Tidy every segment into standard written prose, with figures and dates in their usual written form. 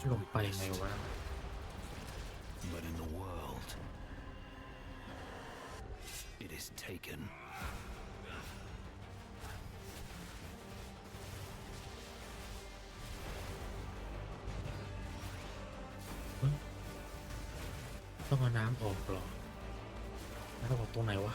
ลงไปไงวะ But in the world, it is taken. ต้องเอาน้ำออกเหรอน้ำออกตรงไหนวะ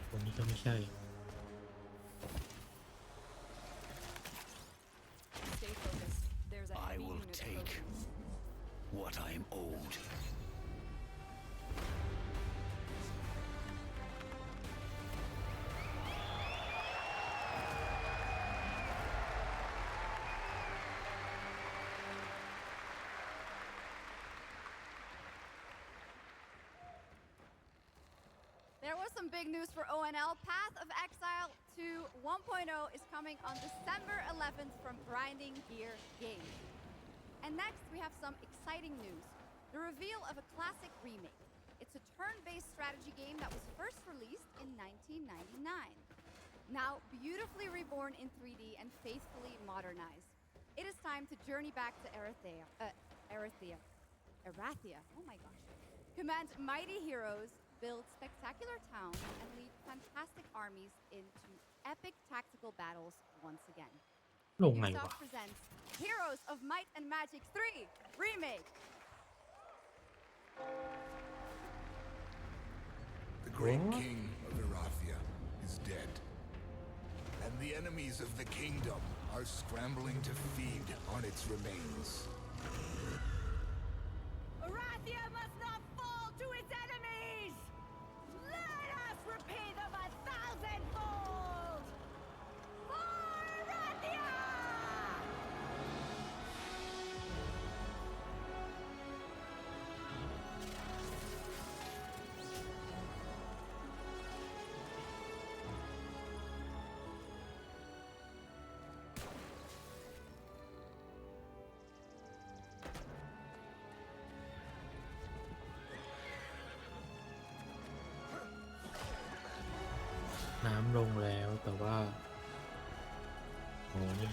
ตรงนี้ก็ไม่ใช่ Stay focused. There's a I heavy will unit take approaching. what I am owed. There was some big news for ONL. Path of Exile 2 1.0 is coming on December 11th from Grinding Gear Games. And next, we have some exciting news. The reveal of a classic remake. It's a turn-based strategy game that was first released in 1999. Now beautifully reborn in 3D and faithfully modernized. It is time to journey back to Erathia. Oh my gosh. Command mighty heroes, build spectacular towns, and lead fantastic armies into epic tactical battles once again. ลงไงวะ Ubisoft presents Heroes of Might and Magic 3 Remake. The great What? king of Erathia is dead. And the enemies of the kingdom are scrambling to feed on its remains. Arathia must not fall to its enemies! Let us repay them 1,000-fold! For Arathia! น้ำลงแล้วแต่ว่าโอ้นี่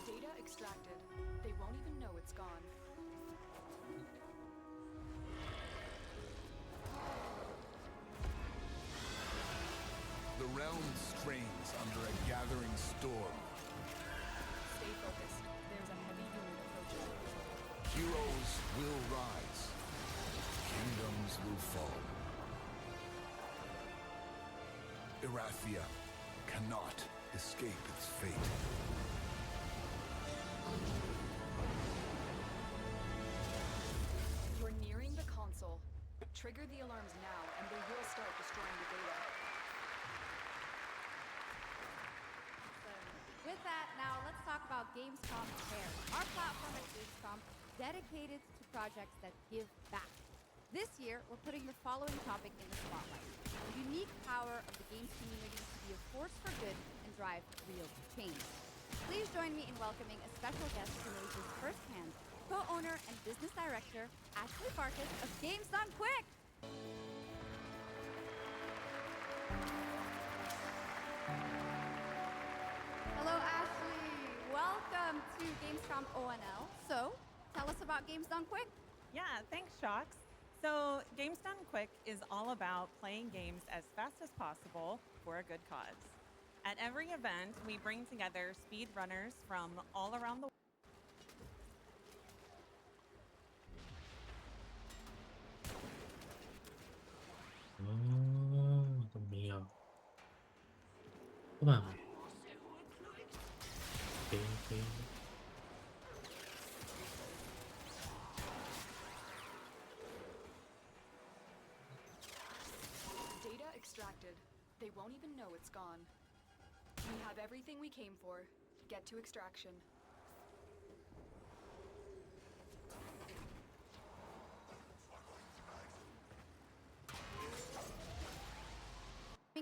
Data extracted. They won't even know it's gone. The realm strains under a gathering storm. Stay focused. There's a heavy unit approaching. Heroes will rise. Kingdoms will fall. Erathia cannot escape its fate. You're nearing the console. Trigger the alarms now, and they will start destroying the data. With that, now let's talk about Gamescom Care, our platform at Gamescom dedicated to projects that give back. This year, we're putting the following topic in the spotlight: the unique power of the games community to be a force for good and drive real change. Please join me in welcoming a special guest who knows this firsthand, co-owner and business director, Ashley Farkas of Games Done Quick. Hello, Ashley. Welcome to Gamescom ONL. So, tell us about Games Done Quick. Yeah, thanks, Shocks. So, Games Done Quick is all about playing games as fast as possible for a good cause. At every event, we bring together speedrunners from all around the world. อ๋อตรงนี้เหรอเข้ามาโอเคโอเค extracted. They won't even know it's gone. We have everything we came for. Get to extraction.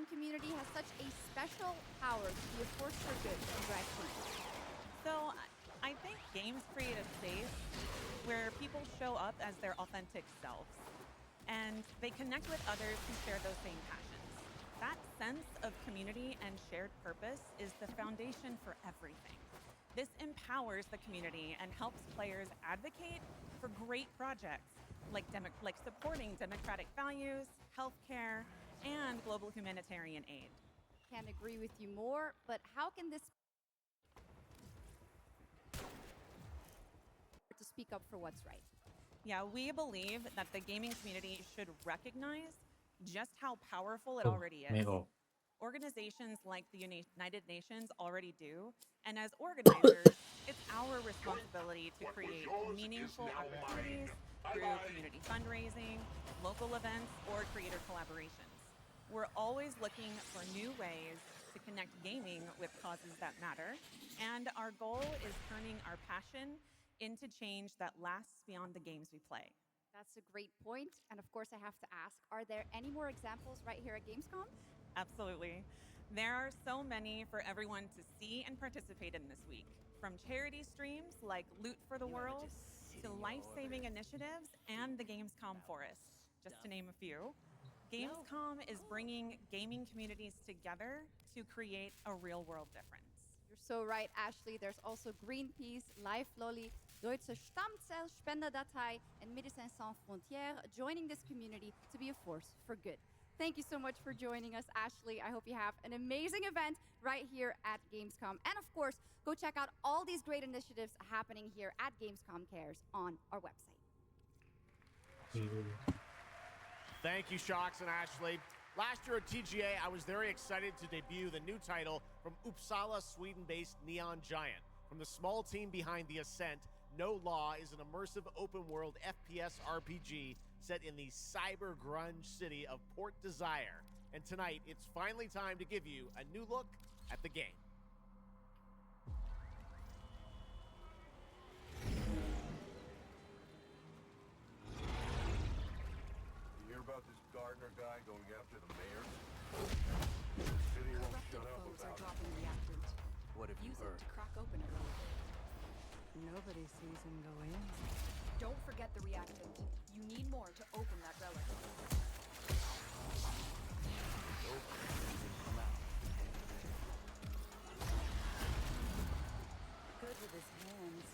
Community has such a special power to be a force for good in drag queens. So I think games create a space where people show up as their authentic selves and they connect with others who share those same passions. That sense of community and shared purpose is the foundation for everything. This empowers the community and helps players advocate for great projects like supporting democratic values, healthcare, and global humanitarian aid. Can't agree with you more, but how can this to speak up for what's right? Yeah, we believe that the gaming community should recognize just how powerful it โอ้ already ไม่ is. ออก Organizations like the United Nations already do, and as organizers, it's our responsibility to create meaningful opportunities through community fundraising, local events, or creator collaborations. We're always looking for new ways to connect gaming with causes that matter, and our goal is turning our passion into change that lasts beyond the games we play. That's a great point. And of course, I have to ask, are there any more examples right here at Gamescom? Absolutely. There are so many for everyone to see and participate in this week, from charity streams like Loot for the World to life-saving initiatives and the Gamescom Forest, just to name a few. Gamescom is bringing gaming communities together to create a real-world difference. You're so right, Ashley. There's also Greenpeace, Life Lolly, Deutsche Stammzellspenderdatei, and Médecins Sans Frontières joining this community to be a force for good. Thank you so much for joining us, Ashley. I hope you have an amazing event right here at Gamescom. And of course, go check out all these great initiatives happening here at Gamescom Cares on our website. Thank you, Shocks and Ashley. Last year at TGA, I was very excited to debut the new title from Uppsala, Sweden-based Neon Giant. From the small team behind The Ascent, No Law is an immersive open-world FPS RPG set in the cyber grunge city of Port Desire. And tonight, it's finally time to give you a new look at the game. You hear about this Gardner guy going after the mayor? The city won't Corrupted shut up foes are about it. dropping reactant. What have you Use it heard? to crack open a relic. Nobody sees him go in. Don't forget the reactant. You need more to open that relic. Good with his hands.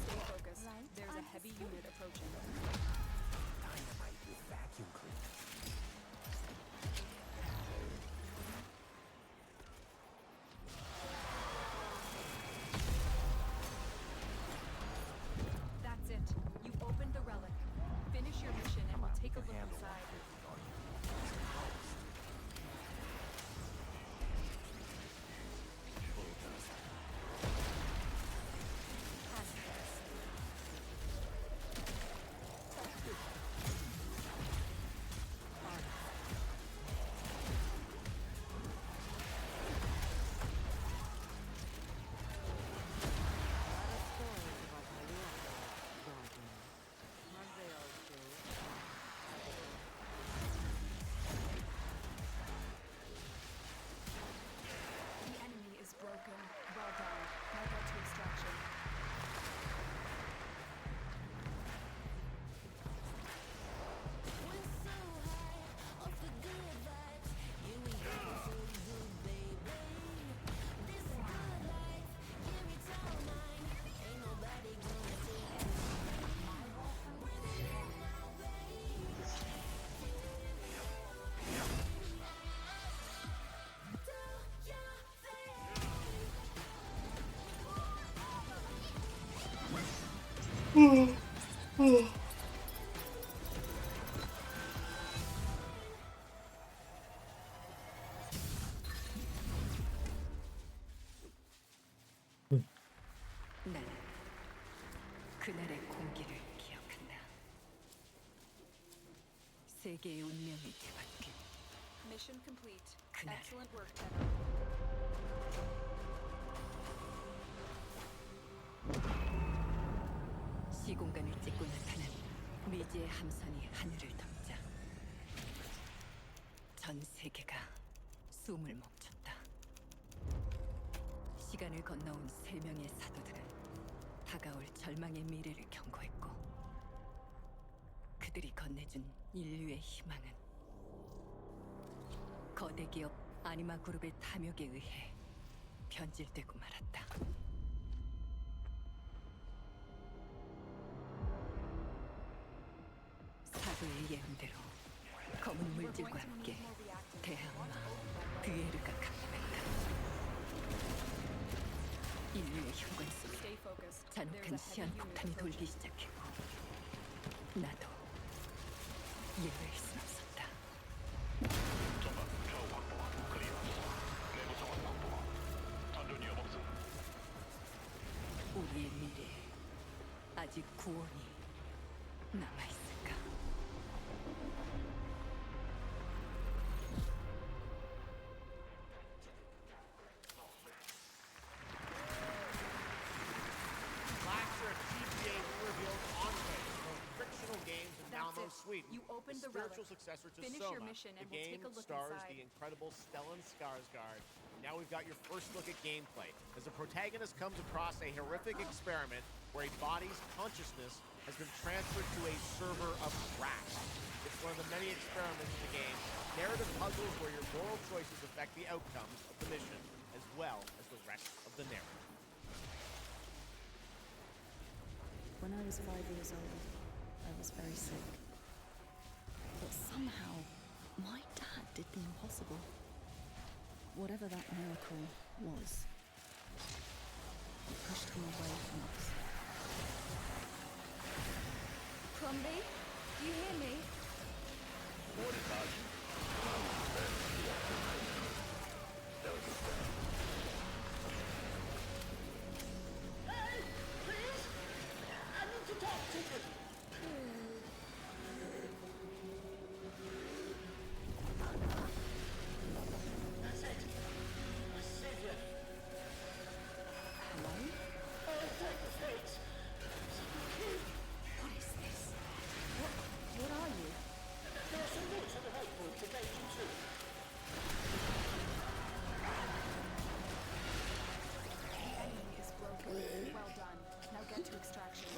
Stay focused. Right There's a on heavy his unit approaching. Dynamite with vacuum cleaner. That's it. You've opened the relic. Finish your mission and we'll take a look inside. The enemy is broken. Well done. Now get to extraction. 나는 그날의 공기를 기억한다. 세계의 운명이 뒤바뀐 Mission 그날 Excellent work, Tenno. 시공간을 찍고 나타난 미지의 함선이 하늘을 덮자 전 세계가 숨을 멈췄다. 시간을 건너온 세 명의 사도들은 다가올 절망의 미래를 경고했고 그들이 건네준 인류의 희망은 거대 기업 아니마 그룹의 탐욕에 의해 변질되고 말았다. 사도의 예언대로 검은 물질과 함께 대항마 드에르가 강림했다. 인류의 혈관 속에 Stay focused. 잔혹한 There's a 시한 heavy unit 폭탄이 돌기 approaching. 시작했고 나도 예외일 순 없었다. 우리의 미래에 아직 구원이 남아있을까? Last year at TGA, we revealed Enclave, from fictional games in That's Malmo, it. Sweden. You opened the the relic. spiritual successor to Finish Soma. your mission and the we'll game take a look stars inside. the incredible Stellan Skarsgård. Now we've got your first look at gameplay, as the protagonist comes across a horrific experiment where a body's consciousness has been transferred to a server of rats. It's one of the many experiments in the game, narrative puzzles where your moral choices affect the outcomes of the mission, as well as the rest of the narrative. When I was 5 years old, I was very sick. But somehow, my dad did the impossible. Whatever that miracle was, he pushed him away from us. Crumby, do you hear me? What is this? What are you? The enemy is broken. Well done. Now get to extraction.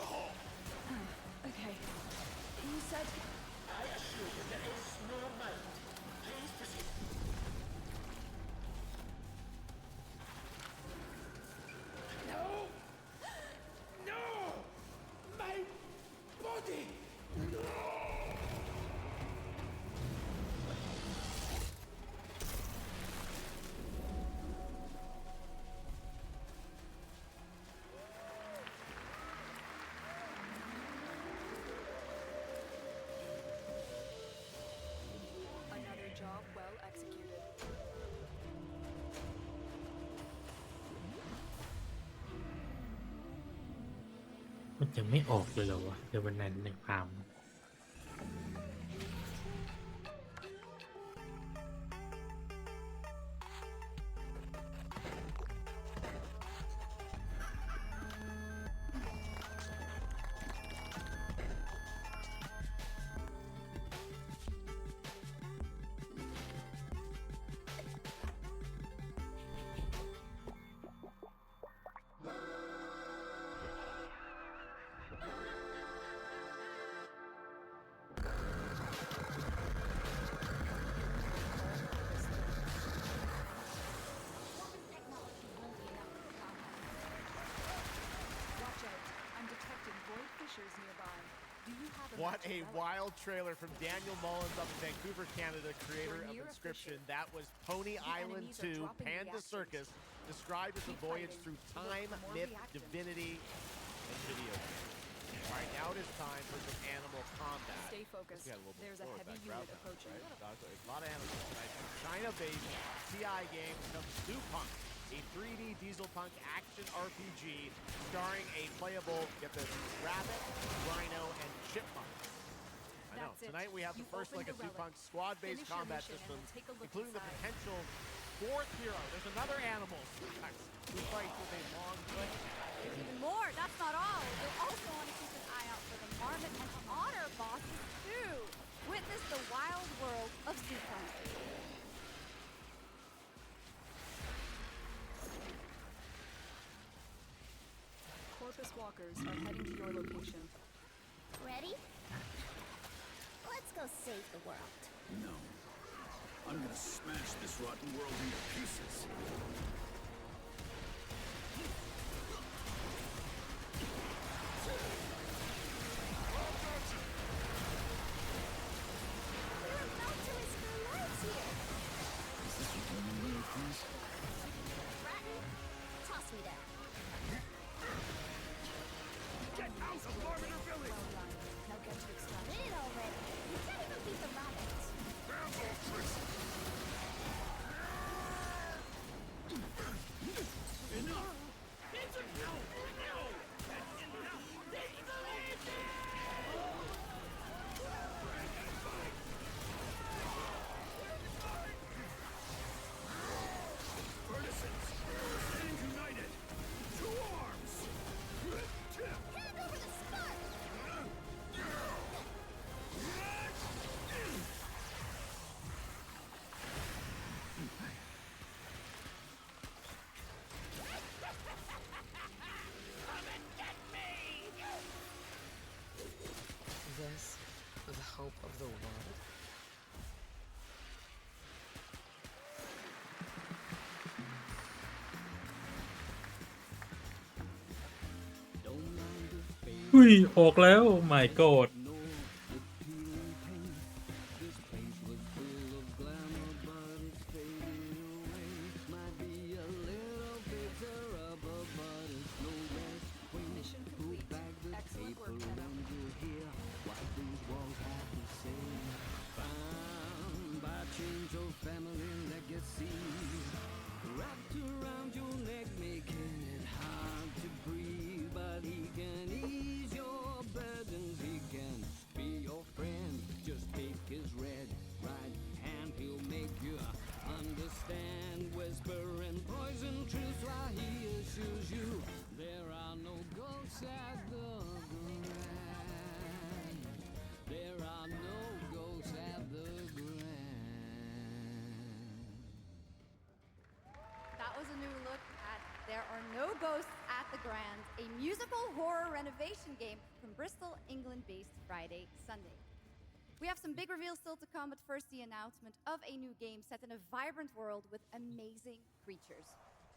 Okay. You said Another job well executed. มันยังไม่ออกเลยเหรอวะเดี๋ยววันนั้นในพาม Watch out. I'm detecting void fissures nearby. Do you have a What magic a relic? wild trailer from Daniel Mullins up in Vancouver, Canada, creator We're of near a Inscription. fissure. That was Pony The Island enemies are 2, dropping Panda reactors. Circus, described as a Keep voyage fighting. through Look time, for more myth, reactors. divinity, and video games. All right, now it is time for some animal combat. Stay focused. We had a little bit There's a more of heavy that crowd unit now, approaching. right? A lot of animals tonight. From China-based TI Games comes Punk, a 3D diesel punk action RPG starring a playable, get this, rabbit, rhino, and chipmunk. I know. That's it. Tonight we have the You first opened the Legacy relic. Punk squad-based Finish your combat mission and system, then take a look including the inside. potential fourth hero. There's another animal, Strax, who fights with a long blade. There's even more. That's not all. You'll also want to keep an eye out for the Marmot and Otter bosses too. Witness the wild world of Zukon. Corpus walkers are heading to your location. Ready? Let's go save the world. No. I'm gonna smash this rotten world into pieces. We're about to risk our lives here. Is this what you mean, please? Bratton, toss me there. Get out of Arbiter Village! Now get to extraction. Did it already. You can't even beat the rabbits. Enough! It's a no! No! That's enough! This is the Partisans, stand united! To arms! Hand over the spark! This, the hope of the world. Ui ออกแล้ว my god Mission complete. Excellent work, Kevin. Wrapped around your neck, making it hard to breathe. But he can ease your burdens, he can be your friend. Just take his red right hand, he'll make you understand. Whisper and poison truth while he assures you there are no ghosts at the grand. There are no ghosts at the grand. That was a new look at There Are No Ghosts at the Grand, a musical horror renovation game from Bristol, England-based Friday Sunday. We have some big reveals still to come, but first the announcement of a new game set in a vibrant world with amazing creatures.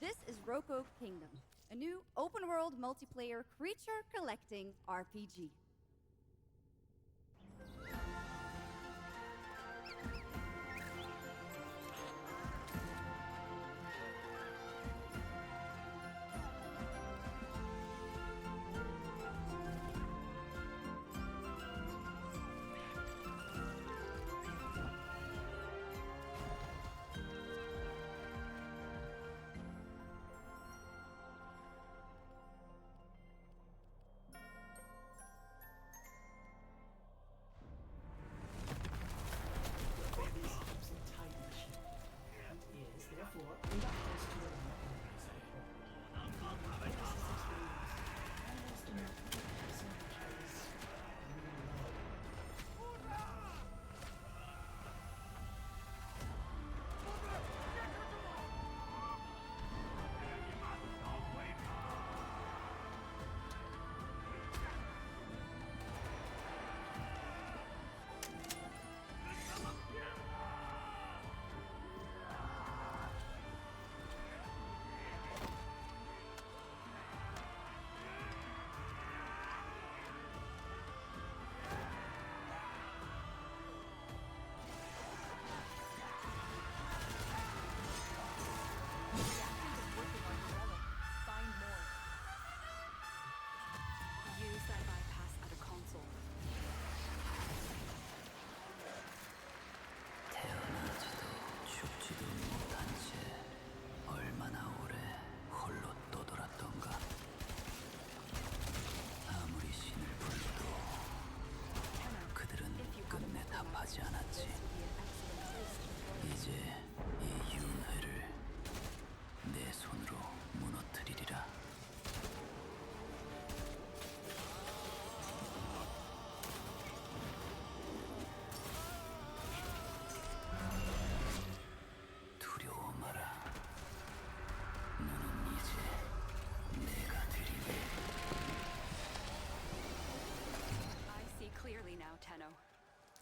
This is Roko Kingdom, a new open-world multiplayer creature collecting RPG.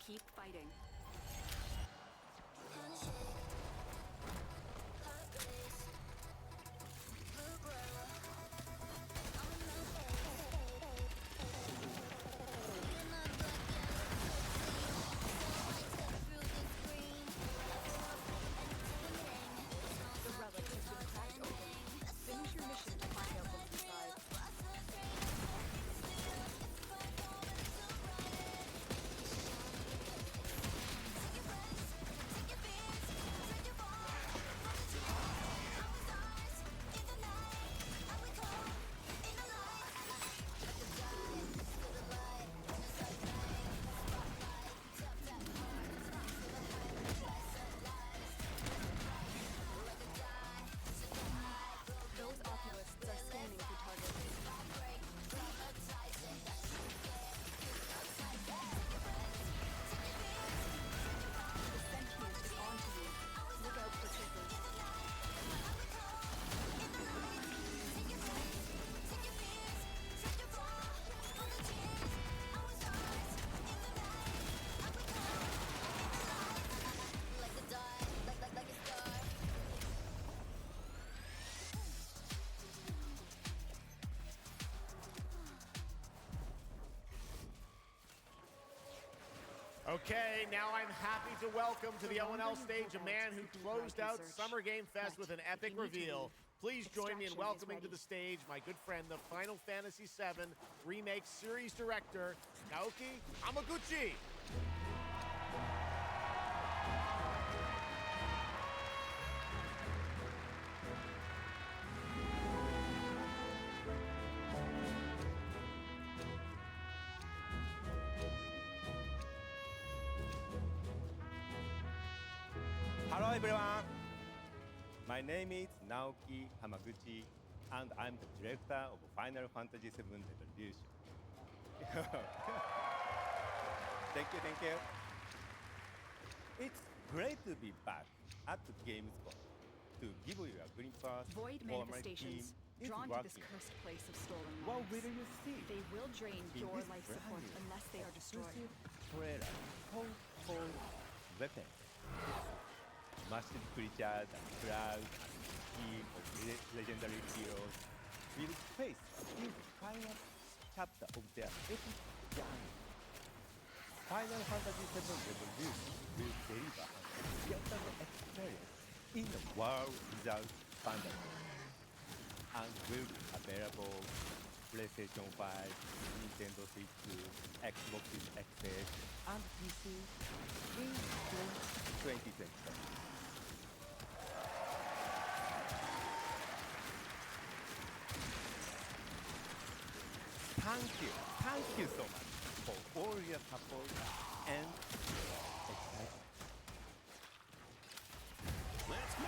Keep fighting. The relic has been cracked open. Finish your mission to find out what's inside. Those oculists are scanning for targets. The sentient is onto you. Look out for triggers. Okay, now I'm happy to welcome to the ONL stage a man who closed out Summer Game Fest with an epic reveal. Please join me in welcoming to the stage my good friend, the Final Fantasy VII Remake Series Director, Naoki Hamaguchi. Hello everyone. My name is Naoki Hamaguchi, and I'm the director of Final Fantasy VII Revolution. Thank you. It's great to be back at the gamescom to give you a glimpse Void for my manifestations, team is drawn to this working. cursed place of stolen What lives. will you see? They will drain In your this life brand support new unless they are destroyed. exclusive trailer, powerful weapons, massive creatures and clouds, and a team of legendary heroes will face in the final chapter of their epic journey. Final Fantasy VII Revolution will deliver an unforgettable experience in the world without fantasy, and will be available PlayStation 5, Nintendo Switch 2, Xbox Series XS, and PC in June 2027. Thank you so much for all your support and excitement. Let's go!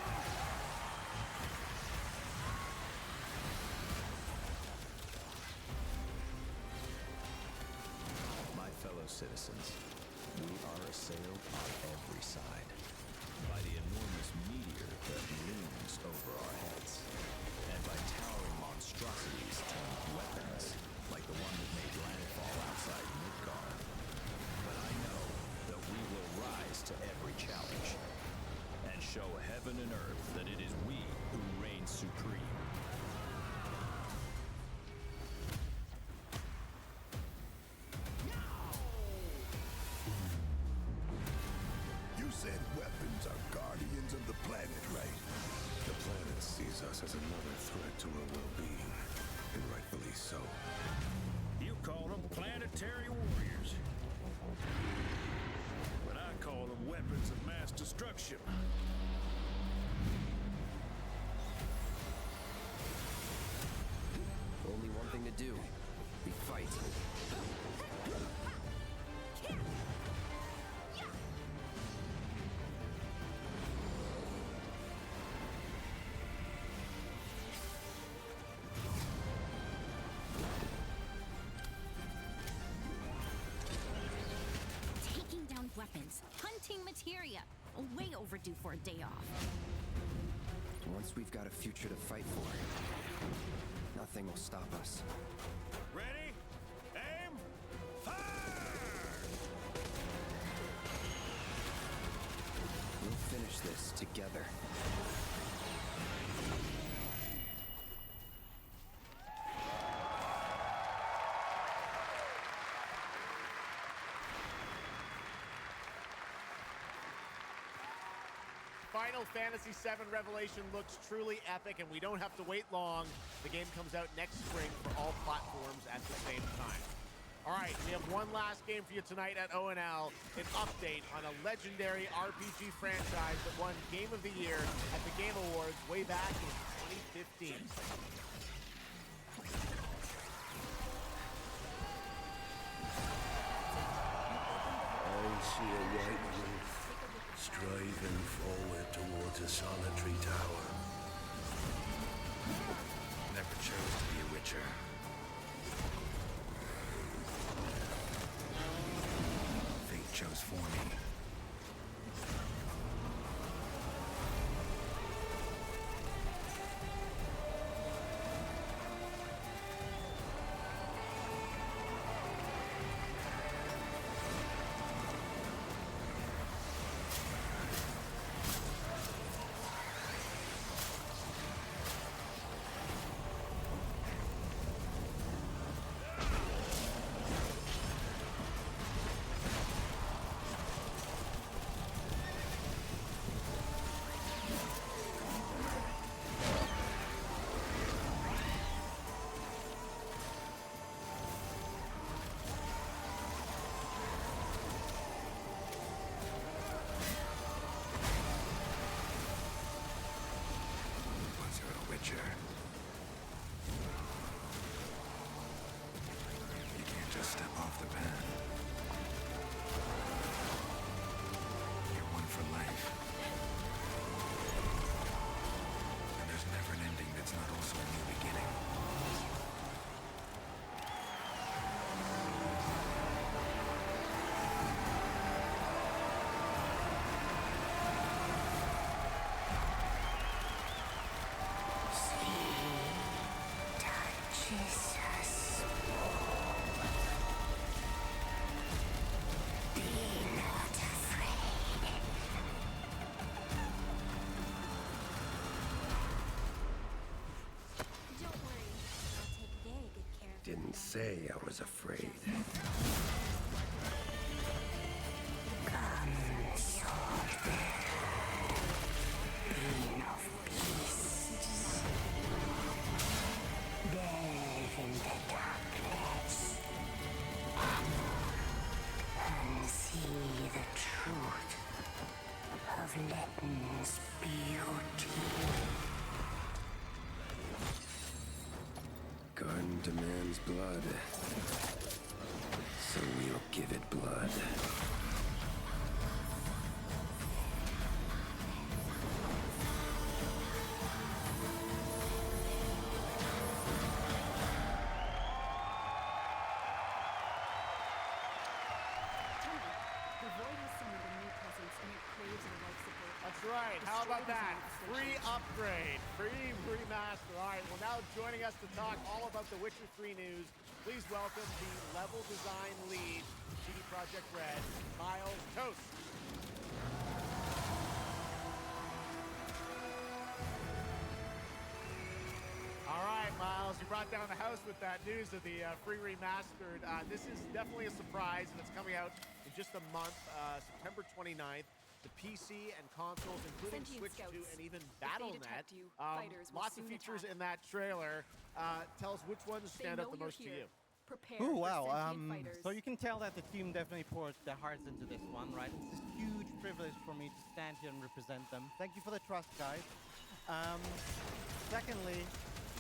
My fellow citizens, we are assailed on every side by the enormous meteor that looms over our heads, and by towering monstrosities termed weapons, like the one that made landfall outside Midgard. But I know that we will rise to every challenge and show heaven and earth that it is we who reign supreme. You said weapons are guardians of the planet, right? The planet sees us as another threat to her well-being, and rightfully so. You call them planetary warriors. But I call them weapons of mass destruction. Only one thing to do. We fight. Taking down weapons, hunting materia. Way overdue for a day off. Once we've got a future to fight for, nothing will stop us. Ready? Aim! Fire! this together. Final Fantasy VII Revelation looks truly epic, and we don't have to wait long. The game comes out next spring for all platforms at the same time. All right, we have one last game for you tonight at ONL, an update on a legendary RPG franchise that won Game of the Year at the Game Awards way back in 2015. I see a white wolf striving forward towards a solitary tower. Never chose to be a witcher. Fate chose for me. Once you're a witcher, you can't just step off the path. You're one for life. And there's never an ending that's not also a new beginning. Don't worry. I'll take very good care of Didn't say I was afraid. Bathe in the darkness and see the truth of Letton's beauty. Garden demands blood, so we'll give it blood. Tony, the Void has summoned a new presence and it craves our life support. That's right. How about that? Free upgrade, free remaster. All right, well, now joining us to talk all about the Witcher 3 news, please welcome the level design lead, CD Projekt Red, Miles Toast. All right, Miles, you brought down the house with that news of the free remastered. This is definitely a surprise, and it's coming out in just a month, September 29th. The PC and consoles, including Sentient Switch 2 scouts. and even If they Battle.net. detect you, fighters will Lots of soon features attack. in that trailer. Tell us which ones They stand out know the you're most to here. you. Prepare Oh for wow! sentient fighters. So you can tell that the team definitely poured their hearts into this one, right? It's this huge privilege for me to stand here and represent them. Thank you for the trust, guys. Secondly,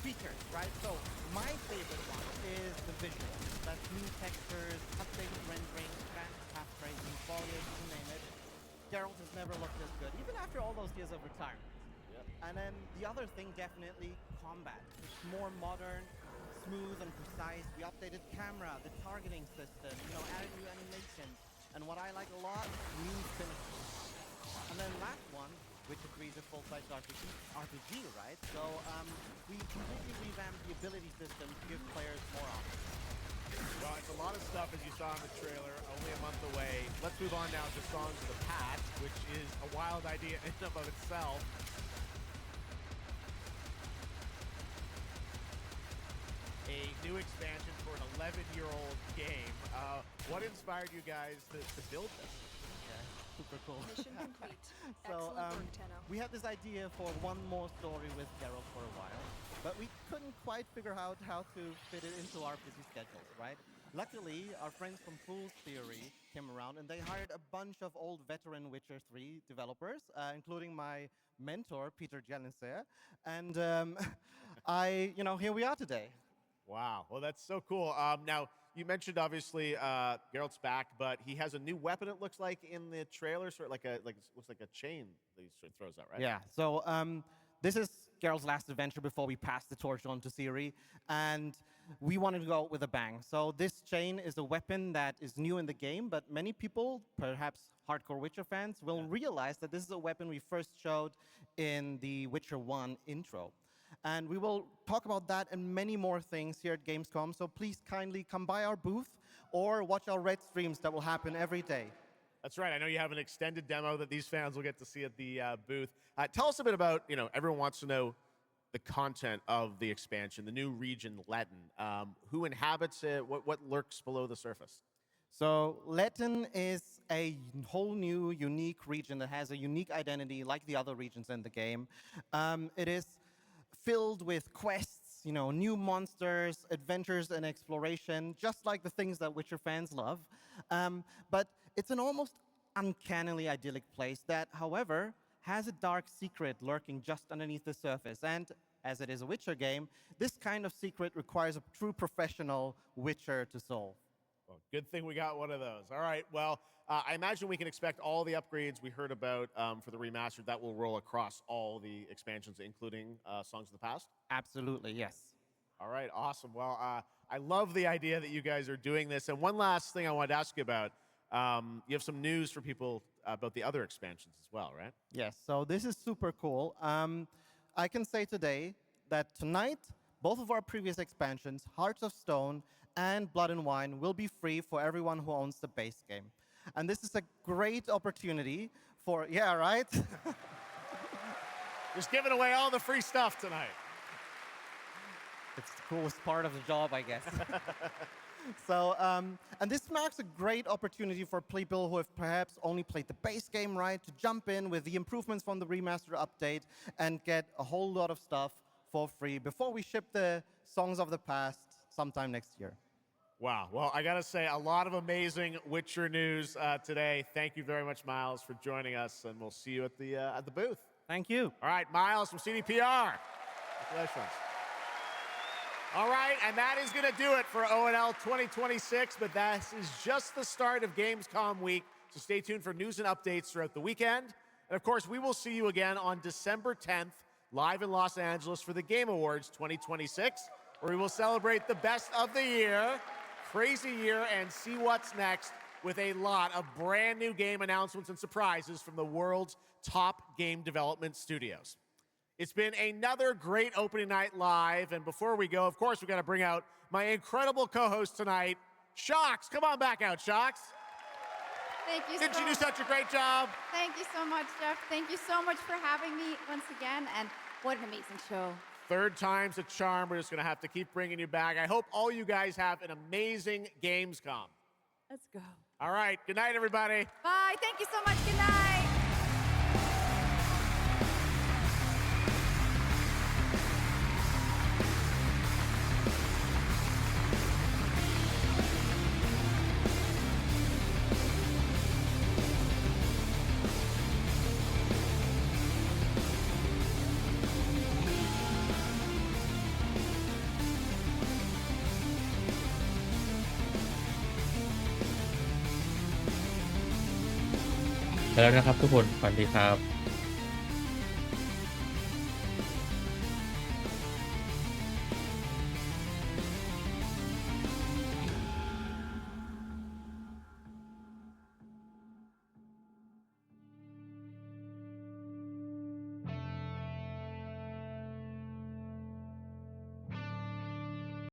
features, right? So my favorite one is the visuals. That's new textures, updated rendering, advanced path tracing, foliage, you name it. Geralt has never looked this good, even after all those years of retirement. And then the other thing, definitely combat. It's more modern, smooth and precise. We updated camera, the targeting system, added new animations. And what I like a lot, new finishes. And then last one, Witcher 3 is a full-size RPG, right? So we completely revamped the ability system to give players more options. Well, it's a lot of stuff, as you saw in the trailer, only a month away. Let's move on now to Songs of the Past, which is a wild idea in and of itself. A new expansion for an 11-year-old game. What inspired you guys to build this? Super cool. Mission complete. So Excellent work, Tenno. we had this idea for one more story with Geralt for a while, but we couldn't quite figure out how to fit it into our busy schedules, right? Luckily, our friends from Fool's Theory came around and they hired a bunch of old veteran Witcher 3 developers, including my mentor, Peter Janisser. And here we are today. Wow. Well, that's so cool. Now, you mentioned obviously Geralt's back, but he has a new weapon. It looks like in the trailer, sort of looks like a chain that he sort of throws out, right? Yeah. So this is Geralt's last adventure before we pass the torch on to Ciri, and we wanted to go out with a bang. So this chain is a weapon that is new in the game, but many people, perhaps hardcore Witcher fans, will realize that this is a weapon we first showed in the Witcher 1 intro. And we will talk about that and many more things here at Gamescom, so please kindly come by our booth or watch our Red streams that will happen every day. That's right. I know you have an extended demo that these fans will get to see at the booth. Tell us a bit about, everyone wants to know the content of the expansion, the new region, Letten. Who inhabits it? What lurks below the surface? So Letten is a whole new, unique region that has a unique identity like the other regions in the game. It is filled with quests, new monsters, adventures, and exploration, just like the things that Witcher fans love. But it's an almost uncannily idyllic place that, however, has a dark secret lurking just underneath the surface. And as it is a Witcher game, this kind of secret requires a true professional Witcher to solve. Well, good thing we got one of those. All right. Well, I imagine we can expect all the upgrades we heard about for the remastered. That will roll across all the expansions, including Songs of the Past? Absolutely, yes. All right. Awesome. Well, I love the idea that you guys are doing this. And one last thing I wanted to ask you about. You have some news for people about the other expansions as well, right? Yes. So this is super cool. I can say today that tonight, both of our previous expansions, Hearts of Stone and Blood and Wine, will be free for everyone who owns the base game. And this is a great opportunity for, yeah, right? Just giving away all the free stuff tonight. It's the coolest part of the job, I guess. So, and this marks a great opportunity for people who have perhaps only played the base game, right, to jump in with the improvements from the remaster update and get a whole lot of stuff for free before we ship the Songs of the Past sometime next year. Wow. Well, I got to say, a lot of amazing Witcher news today. Thank you very much, Miles, for joining us, and we'll see you at the booth. Thank you. All right, Miles from CDPR. Congratulations. All right, and that is going to do it for ONL 2026, but this is just the start of Gamescom week, so stay tuned for news and updates throughout the weekend. And of course, we will see you again on December 10th, live in Los Angeles for the Game Awards 2026, where we will celebrate the best of the year, crazy year, and see what's next with a lot of brand new game announcements and surprises from the world's top game development studios. It's been another great opening night live, and before we go, of course, we've got to bring out my incredible co-host tonight, Shocks. Come on back out, Shocks. Thank you Didn't so you do much. such a great job? Thank you so much, Jeff. Thank you so much for having me once again, and what an amazing show. Third time's a charm. We're just going to have to keep bringing you back. I hope all you guys have an amazing Gamescom. Let's go. All right. Good night, everybody. Bye. Thank you so much. Good night.ไปแล้วนะครับทุกคน สวัสดีครับ